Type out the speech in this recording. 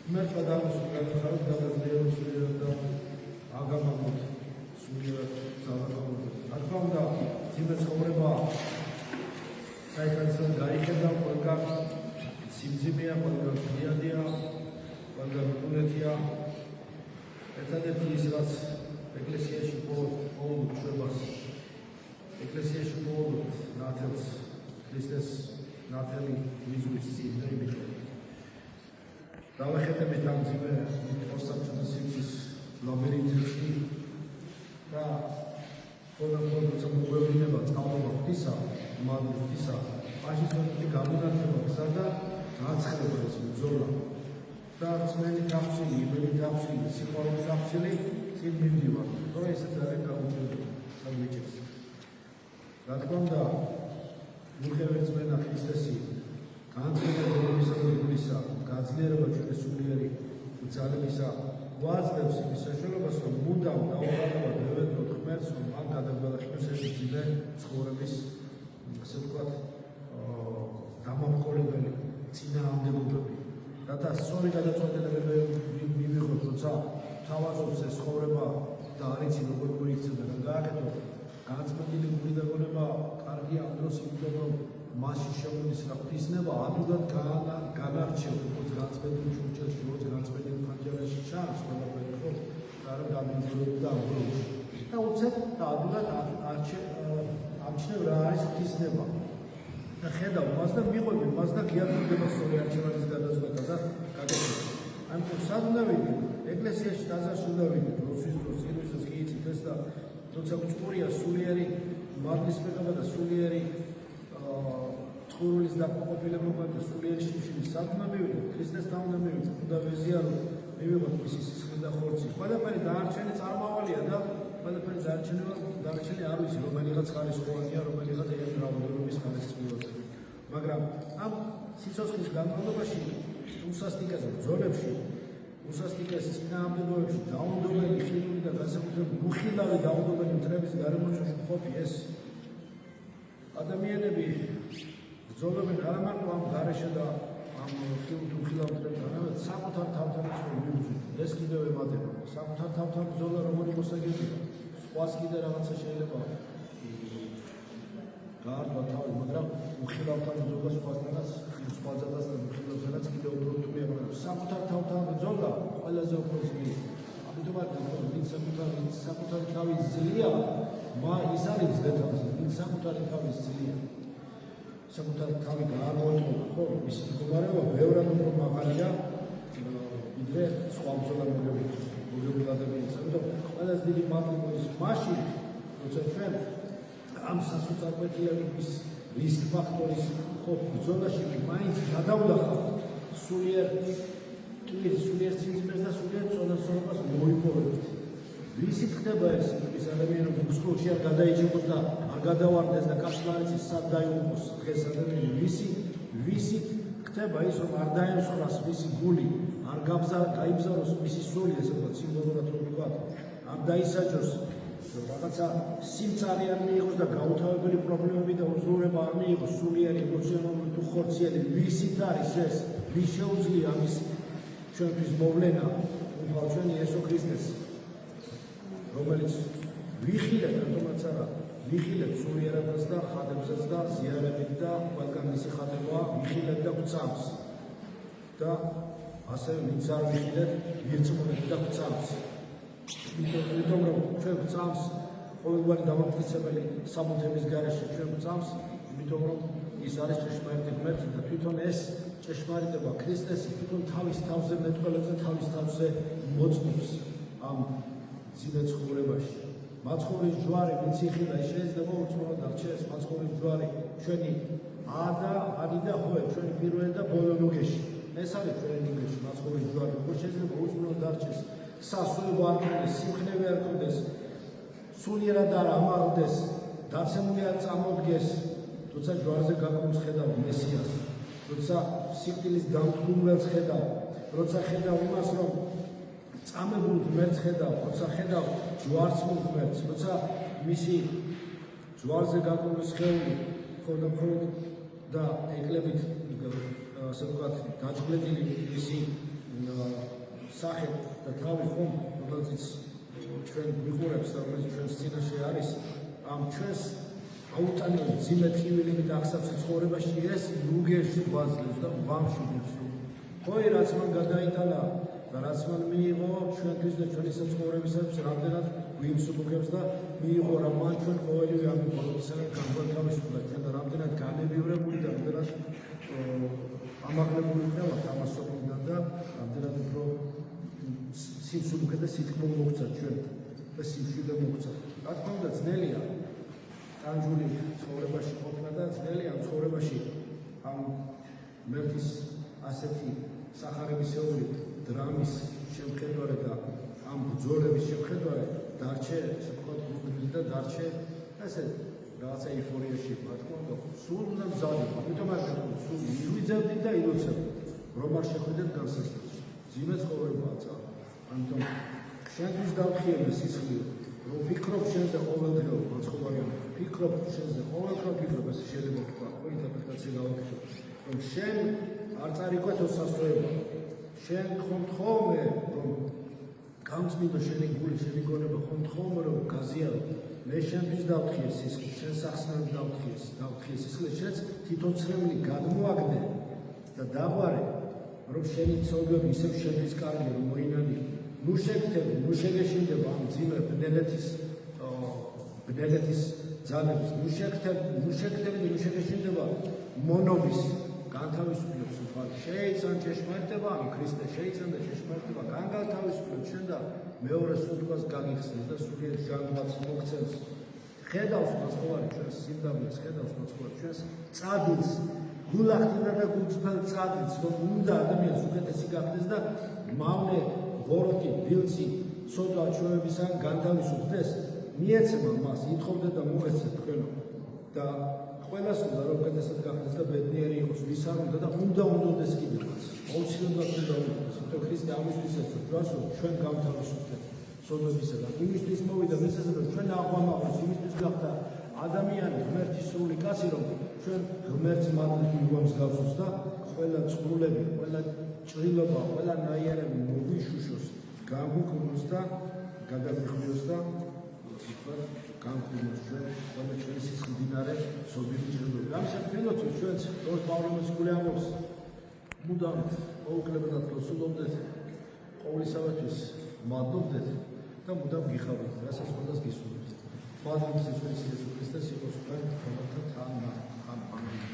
მერტვა დამოსულიყავ ხარ დაგაზრდიებულ სულიერად და აგამაგოთ სულიერად ძალადობად. რა თქმა უნდა, ძიმე ცხოვრება საერთოდ გაიხედა ყველგან სიმძიმეა, ყველგან ღიადია, ყველგან უნეთია. ერთადერთი ის რაც ეკლესიაში ბოლოდ ჩვენას ეკლესიაში ბოლოდ ნათელს ქრისტეს ნათელი მიზურის წინდები დავახეთებით ამ ძიმე მოსაბჭოთა სივრცის ლაბირინთში და ფონდ მოგვევლინება წყალობა ღვთისა, მადლი ღვთისა, ფაშისტური გამონათება გზა და გაცხელება ეს ბრძოლა და რწმენი თავშილი, იმენი თავშილი, სიყვარულის თავშილი წინ მივდივარ, რომ ესეც არის გაუჩინებელი სამიჭერს. რა თქმა უნდა, მიუხედავად რწმენა ქრისტესი განცდილებისა და გულისა გაძლიერება ჩვენი სულიერი ძალებისა გვაძლევს იმის საშუალებას, რომ მუდამ დაუყარებად ვევედროთ ღმერთს, რომ მან გადაგვეღებს ეს ძიმე ცხოვრების, ასე ვთქვათ, დამამკოლებელი წინააღმდეგობები. რათა სწორი გადაწყვეტილებები მივიღოთ, როცა თავაზობს ეს ცხოვრება და არ იცი როგორ მოიქცება და გააკეთო განწმენდილი გული და გონება კარგი ამ დროს იმიტომ რომ მასში შემოდის ღვთისნება ადვილად განარჩევ როგორც განწმენდილი ჩურჩელში, როგორც განწმენდილი ფანჯარაში ჩანს ყველაფერი ხო და არ გამიძიებდა ამ დროს და უცებ და ადვილად ამჩნევ რა არის ღვთისნება და ხედავ მას და მიყვები მას და გიადვილდება სწორი არჩევანის გადაწყვეტა და გადაწყვეტა. ამიტომ სად უნდა ვიდე ეკლესიაში დაზარს უნდა ვიდე როდის წინვისას გიიცით ეს და როცა გწურია სულიერი მადლის მიღება და სულიერი წყურვილის დაკმაყოფილება და სულიერი შიმშილი სად უნდა მივიდე ქრისტესთან უნდა მივიდე უნდა ვეზიარო მივიღოთ მისი სისხლი და ხორცი ყველაფერი დაარჩენი წარმავალია და ყველაფერი დარჩენი არ ვიცი რომელიღაც ხარისხოვანია რომელიღაც ერთ რაოდენობის ხარისხმიოზე მაგრამ ამ სიცოცხლის განმავლობაში უსასტიკაზე ბრძოლებში უსასტიკეს წინააღმდეგობებში დაუნდობელი ხილული და განსაკუთრებით უხილავი დაუნდობელი მტრების გარემოში ყოფი ეს ადამიანები ბრძოლობენ არა მარტო ამ გარეშე და ამ ხილულ მტრებთან, არამედ საკუთარ თავთან მიუძღვით. ეს კიდევ ემატება. საკუთარ თავთან ბრძოლა როგორი მოსაგებია. სხვას კიდე რაღაცა შეიძლება გაარდვა თავი, მაგრამ უხილავთან ბრძოლა სხვასთანაც სხვადასხვა და უხილავთანაც კიდევ უფრო რთულია, მაგრამ საკუთარ თავთან ბრძოლა ყველაზე უფრო ძლიერი. ამიტომ ვინც საკუთარი თავის ძლია, ის არის ძლიერი, ვინც საკუთარი თავის ძლია. საკუთარი თავი გაამოიტყვა, ხო, მისი მდგომარეობა ბევრად უფრო მაღალია ვიდრე სხვა მძღოლები ადამიანის. ამიტომ ყველაზე დიდი მადლი მოდის მაშინ, როცა ჩვენ ამ სასოწარკვეთიების რისკ ფაქტორის ხო ბრძოლაში მაინც გადავლახავ სულიერ ცინიზმს და სულიერ წონასწორობას მოიპოვებთ. ვისით ხდება ეს ადამიანი მსხვილში არ გადაიჭიროს და არ გადავარდეს და კაცს არ იცის სად დაიუღოს დღეს ადამიანი ვისით ხდება ის რომ არ დაემსხვრას მისი გული არ გაიბზაროს მისი სული ესე ვთქვათ სიმბოლურად რომ ვთქვათ არ დაისაჯოს რაღაცა სიმწარე არ მიიღოს და გაუთავებელი პრობლემები და უზრუნველობა არ მიიღოს სულიერი ემოციონალური თუ ხორციელი ვისით არის ეს ვის შეუძლია ამის ჩვენთვის მოვლენა უბრალოდ ჩვენი იესო ქრისტეს რომელიც ვიხილეთ რატომაც არა ვიხილეთ სულიერადაც და ხადებსაც და ზიარებით და ყველგან მისი ხადებაა ვიხილეთ და გვწამს და ასევე ვინც არ ვიხილეთ ვირწმუნეთ და გვწამს იმიტომ რომ ჩვენ გვწამს ყოველგვარი დამამტკიცებელი საბუთების გარეშე ჩვენ გვწამს იმიტომ რომ ის არის ჭეშმარიტი ღმერთი და თვითონ ეს ჭეშმარიტება ქრისტესი თვითონ თავის თავზე მეტყველებს და თავის თავზე მოწმობს ამ ძიმე ცხოვრებაში. მაცხოვრის ჯვარი ვინც იხილა შეიძლება უცნობად არჩეს მაცხოვრის ჯვარი ჩვენი არი და ხო ჩვენი პირველი და ბოლო ნუგეში. ეს არის ჩვენი ნუგეში მაცხოვრის ჯვარი. როგორ შეიძლება უცნობად არჩეს სასულიერო არ ქონდეს, სიმხნევე არ ქონდეს, სულიერად არ ამაღლდეს, დაცემული არ წამოდგეს, თუმცა ჯვარზე გაკეთებს ხედავ მესიას. როცა სიკვდილის დამტკივრელს ხედავ, როცა ხედავ იმას რომ წამებულ ღმერთს ხედავ, როცა ხედავ ჯვარცმულ ღმერთს, როცა მისი ჯვარზე გაკეთების სხეული მხოლოდ და ეკლებით ასე ვთქვათ დაჭგლეტილი მისი სახე და თავი ხომ, რომელზეც ჩვენ ვიყურებს და რომელიც ჩვენს წინაშე არის, ამ ჩვენს აუტანელი ძიმე ტკივილებით აღსავსე ცხოვრებაში ეს ლუგერში გვაძლევს და ვამში გვცნობ. ხოი რაც მან გადაიტანა და რაც მან მიიღო ჩვენთვის და ჩვენი საცხოვრებისათვის რამდენად გვიმსუბუქებს და მიიღო რა მან ჩვენ ყოველივე ამ ყოველისგან განგვათავისუფლა ჩვენ და რამდენად განებივრებული და რამდენად ამაღლებული ხართ ამას სოფლიდან და რამდენად უფრო სიმსუბუქე და სიტყვა მოგცა ჩვენ და სიმშვიდე მოგცა. რა თქმა უნდა ძნელია ტანჯული ცხოვრებაში ყოფნა და ძნელია ცხოვრებაში ამ მერტის ასეთი სახარებისეული დრამის შემხედარე და ამ ბრძოლების შემხედარე დარჩე ესე ვთქვათ გულგრილი და დარჩე ესე რაღაცა ეიფორიაში რა თქმა უნდა სულ უნდა მზადდება ამიტომ არ გქონდა სულ მივიძებდით და ილოცებდით რომ არ შეხვიდეთ განსასწრებში ძიმე ცხოვრებაა წა ამიტომ შენთვის დავხიებე სისხლი რომ ვფიქრობ შენზე ყოველდღიურ მოცხოვარიან ვფიქრობ შენზე ყოველდღიურ ვფიქრობ ესე შეიძლება თქვა ხო ინტერპრეტაცია გავაკეთო რომ შენ არ წარიკვეთო სასწრება შენ ხომ რომ გამწმინდო შენი გული შენი გონება ხომ რომ გაზიარო მე შენთვის დავხიე სისხლი შენ სახსნად დავხიე სისხლი შენც თვითონ ცრემლი გადმოაგდე და დაღვარე რომ შენი ცოდვები ისევ შენთვის კარგი რომ მოინანიო ნუ შეგთები ნუ შეგეშინდება ამ ძიმე ბნელეთის ძალების ნუ შეგთები ნუ შეგეშინდება მონობის განთავისუფლებს უბრალოდ შეიცან ჭეშმარიტება ამ ქრისტე შეიცან და ჭეშმარიტება განთავისუფლებს შენ და მეორე სულთქოს გაგიხსნეს და სულიერ ჟანგბადს მოგცემს ხედავს მოცხოვარი ჩვენს სიმდაბლეს ხედავს მოცხოვარი ჩვენს წადილს გულახდინა და გულწრფელ წადილს რომ უნდა ადამიანს უკეთესი გახდეს და მავნე ვოროკი ბილცი ცოდვა ჩვევებისგან განთავისუფლდეს მიეცემა მას ითხოვდე და მოეცე თქვენო და ყველას უნდა რომ უკეთესად გახდეს და ბედნიერი იყოს ვის არ უნდა და უნდადეს კიდევაც აუცილებლად უნდა იყოს თუმცა ქრისტე ამისთვის ეცო დროს რომ ჩვენ გავთავისუფლდეთ ცოდვებისგან იმისთვის მოვიდა მესაზრე ჩვენ აღვამაყოთ იმისთვის გახდა ადამიანი ღმერთის სრული კაცი რომ ჩვენ ღმერთს მადლს გავსოს და ყველა წყრულები ყველა ჭრილობა ყველა ნაირები მოგვიშუშოს გამგვიქმნოს და გადაგვიხმიოს და განკვირვოს ჩვენ ყველა ჩვენი სისხლდინარე სობირი ჭრილობები. ამისად ფილოცოფ ჩვენც როს პავლემოს გული ამბობს მუდამ მოუკლებოდათ რომ სულობდეთ ყოვლისავთვის მადლობდეთ და მუდამ გიხავდეთ რასაც ყველას გისურვებთ. მადლობს ჩვენს იესო ქრისტეს იყოს თქვენ თქვენთან თან.